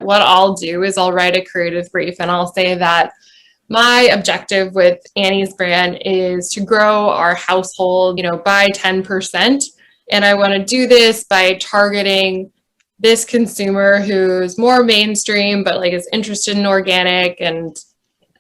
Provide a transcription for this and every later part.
What I'll do is I'll write a creative brief and I'll say that my objective with Annie's brand is to grow our household, by 10%. And I want to do this by targeting this consumer who's more mainstream, but like is interested in organic and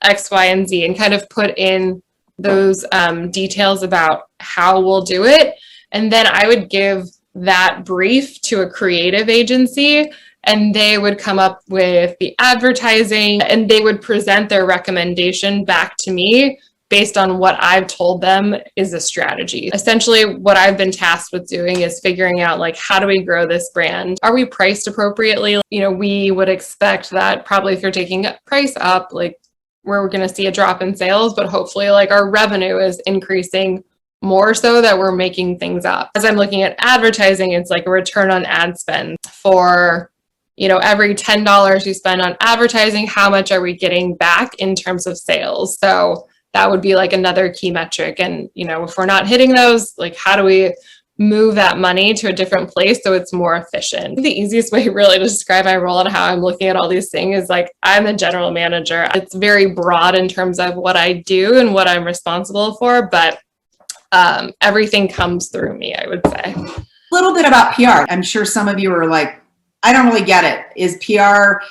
X, Y, and Z, and kind of put in those details about how we'll do it. And then I would give that brief to a creative agency, and they would come up with the advertising and they would present their recommendation back to me based on what I've told them is a strategy. Essentially, what I've been tasked with doing is figuring out, like, how do we grow this brand? Are we priced appropriately? We would expect that probably if you're taking price up, like, we're going to see a drop in sales, but hopefully like our revenue is increasing more so that we're making things up. As I'm looking at advertising, it's like a return on ad spend for, every $10 you spend on advertising, how much are we getting back in terms of sales? So that would be like another key metric. And, if we're not hitting those, like, how do we move that money to a different place so it's more efficient? The easiest way really to describe my role and how I'm looking at all these things is like, I'm the general manager. It's very broad in terms of what I do and what I'm responsible for, but everything comes through me, I would say. A little bit about PR. I'm sure some of you are like, I don't really get it. Is PR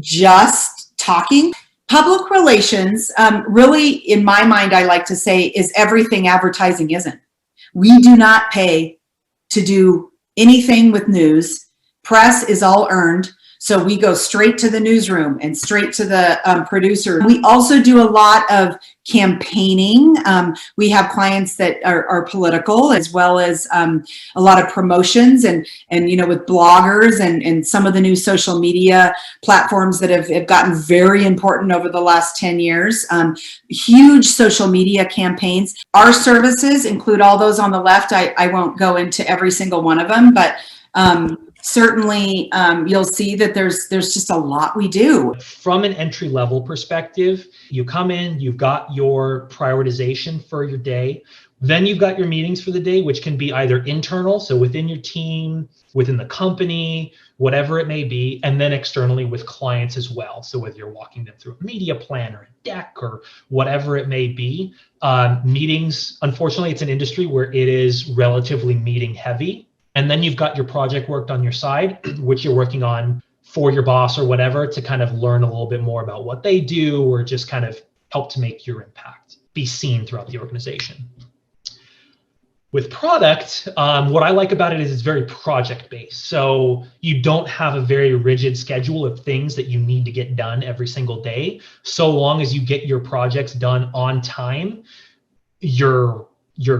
just talking? Public relations, really, in my mind, I like to say, is everything advertising isn't. We do not pay to do anything with news. Press is all earned. So we go straight to the newsroom and straight to the producer. We also do a lot of campaigning. We have clients that are political, as well as a lot of promotions and with bloggers and some of the new social media platforms that have gotten very important over the last 10 years. Huge social media campaigns. Our services include all those on the left. I won't go into every single one of them, but certainly, you'll see that there's just a lot we do. From an entry level perspective, you come in, you've got your prioritization for your day. Then you've got your meetings for the day, which can be either internal, so within your team, within the company, whatever it may be, and then externally with clients as well. So whether you're walking them through a media plan or a deck or whatever it may be, meetings, unfortunately, it's an industry where it is relatively meeting heavy. And then you've got your project work on your side, which you're working on for your boss or whatever, to kind of learn a little bit more about what they do, or just kind of help to make your impact be seen throughout the organization. With product, what I like about it is it's very project-based. So you don't have a very rigid schedule of things that you need to get done every single day. So long as you get your projects done on time, you're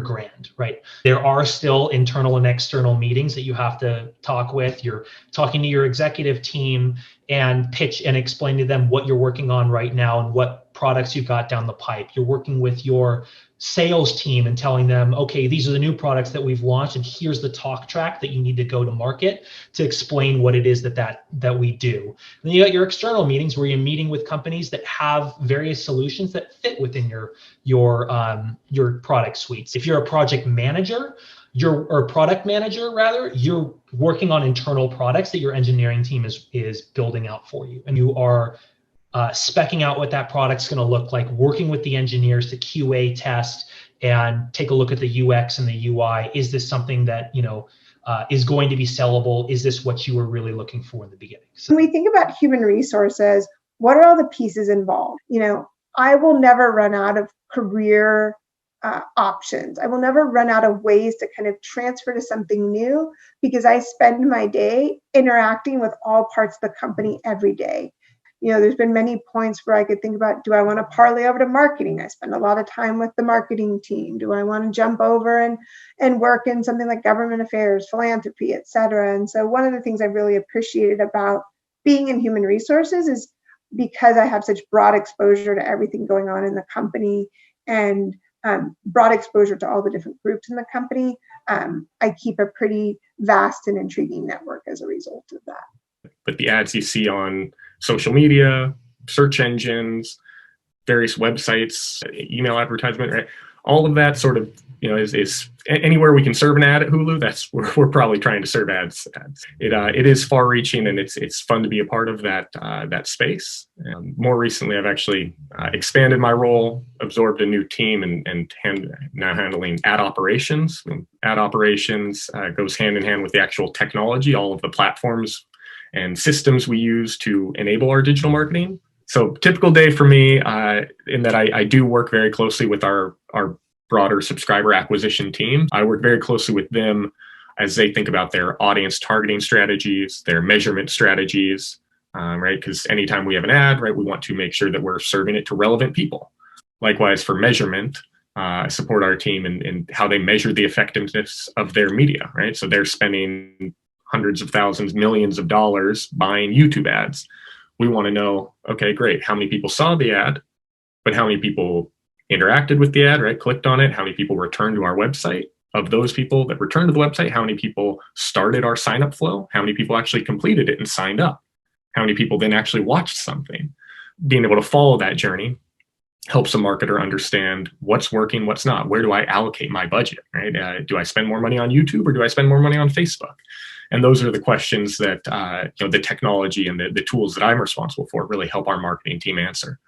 grand, right? There are still internal and external meetings that you have to talk with. You're talking to your executive team and pitch and explain to them what you're working on right now and what products you've got down the pipe. You're working with your sales team and telling them, okay, these are the new products that we've launched, and here's the talk track that you need to go to market to explain what it is that we do. And then you got your external meetings where you're meeting with companies that have various solutions that fit within your product suites. If you're a project manager, or product manager rather, you're working on internal products that your engineering team is building out for you, and you are speccing out what that product's going to look like, working with the engineers to QA test and take a look at the UX and the UI. Is this something that is going to be sellable? Is this what you were really looking for in the beginning? So when we think about human resources, what are all the pieces involved? I will never run out of career options. I will never run out of ways to kind of transfer to something new, because I spend my day interacting with all parts of the company every day. There's been many points where I could think about, do I want to parlay over to marketing? I spend a lot of time with the marketing team. Do I want to jump over and work in something like government affairs, philanthropy, et cetera? And so one of the things I really appreciated about being in human resources is because I have such broad exposure to everything going on in the company and broad exposure to all the different groups in the company, I keep a pretty vast and intriguing network as a result of that. But the ads you see on social media, search engines, various websites, email advertisement, right? all of that sort of, is anywhere we can serve an ad at Hulu. That's where we're probably trying to serve ads. It is far reaching, and it's fun to be a part of that space. More recently, I've actually expanded my role, absorbed a new team, and now handling ad operations. Ad operations goes hand in hand with the actual technology, all of the platforms and systems we use to enable our digital marketing. So typical day for me, in that I do work very closely with our broader subscriber acquisition team. I work very closely with them as they think about their audience targeting strategies, their measurement strategies, right? Because anytime we have an ad, right, we want to make sure that we're serving it to relevant people. Likewise, for measurement, I support our team in how they measure the effectiveness of their media, right? So they're spending hundreds of thousands, millions of dollars buying YouTube ads. We want to know, okay, great, how many people saw the ad, but how many people interacted with the ad, right? Clicked on it. How many people returned to our website? Of those people that returned to the website, how many people started our sign up flow? How many people actually completed it and signed up? How many people then actually watched something? Being able to follow that journey helps a marketer understand what's working, what's not. Where do I allocate my budget, right? Do I spend more money on YouTube or do I spend more money on Facebook? And those are the questions that the technology and the tools that I'm responsible for really help our marketing team answer.